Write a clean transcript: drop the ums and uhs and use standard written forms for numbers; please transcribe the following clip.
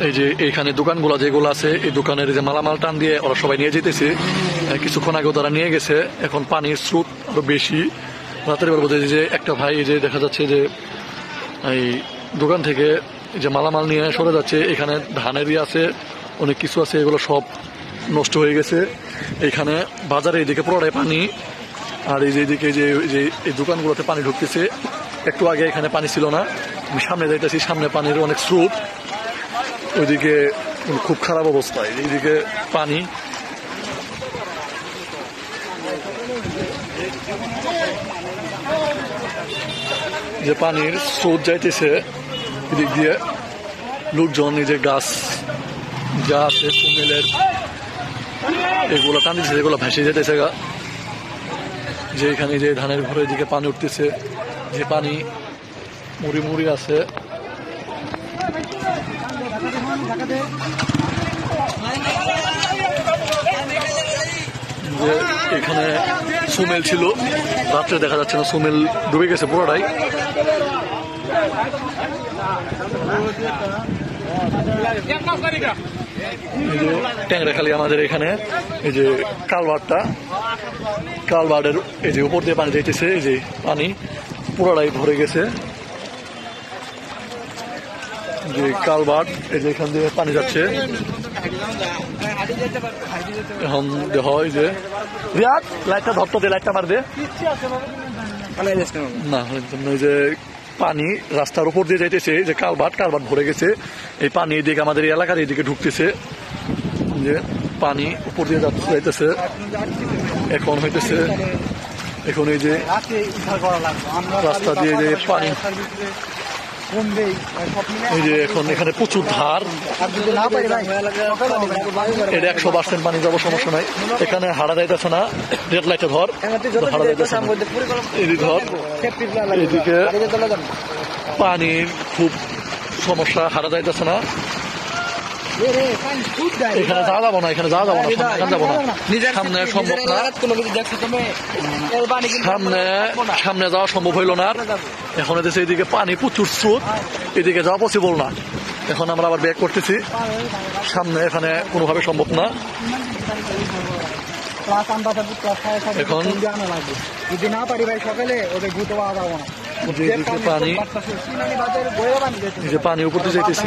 এই যে এইখানে দোকানগুলো যেগুলো আছে এই দোকানের যে মালামাল টান দিয়ে ওরা সবাই নিয়ে যেতেছে। কিছুক্ষণ আগেও তারা নিয়ে গেছে। এখন পানির স্রোত আরো বেশি। রাতের বেলা বোঝা যায় যে একটা ভাই এই যে দেখা যাচ্ছে যে এই দোকান থেকে যে মালামাল নিয়ে সরে যাচ্ছে। এখানে ধানেরই আছে, অনেক কিছু আছে, এগুলো সব নষ্ট হয়ে গেছে। এইখানে বাজারে এইদিকে পুরোটাই পানি, আর এই যে এইদিকে যে এই দোকানগুলোতে পানি ঢুকতেছে। একটু আগে এখানে পানি ছিল না, আমি সামনে যাইতেছি, সামনে পানির অনেক স্রোত, ওইদিকে খুব খারাপ অবস্থায়। এইদিকে পানি, যে পানির স্রোত যাইতেছে এদিক দিয়ে। লোকজন এই যে গাছ যা আছে কুমিলের এগুলো টান দিচ্ছে, এগুলো ভেসে যেতেছে গা। যে এখানে যে ধানের ঘরের দিকে পানি উঠতেছে, যে পানি মুড়ি মুড়ি আছে। যে এখানে সুমেল ছিল, রাত্রে দেখা যাচ্ছে না, সুমেল ডুবে গেছে পুরোটাই। এই যে ট্যাংরাখালী আমাদের এখানে এই যে কালভার্টের এই যে উপর দিয়ে পানি যাইতেছে, এই যে পানি পুরোটাই ভরে গেছে। যে কালভার্ট, এই যে এখান দিয়ে পানি যাচ্ছে। এখন দেখ এই যে রিয়াদ লাইটটা ধরতে দে, লাইটটা মার দে না। এই যে পানি রাস্তার উপর দিয়ে যাইতেছে, যে কালভার্ট ভরে গেছে। এই পানি এদিকে আমাদের এলাকার এদিকে ঢুকতেছে, যে পানি উপর দিয়ে যাইতেছে। এখন হইতেছে এখন এই যে রাস্তা দিয়ে যে পানি, এই যে এখন এখানে প্রচুর ধার। এটা 100% পানি যাবো, সমস্যা নাই। এখানে হারা যাইতেছে না, রেড লাইটে ধর, হারা যাইতেছে না, এদিকে ধর। এদিকে পানির খুব সমস্যা, হারা যাইতেছে না। এখানে যাওয়া যাবো না, এখানে যাওয়া যাবো না, এখানে যাবো না, সামনে সম্ভব না, সামনে যাওয়া সম্ভব হইল না। এখন এদেশে এদিকে পানি প্রচুর স্রোত, এদিকে যাওয়া পসিবল না। এখন আমরা আবার ব্যাক করতেছি, সামনে এখানে কোনোভাবে সম্ভব না। এখন পানি, যে পানি উপর দিয়ে যাইতেছি।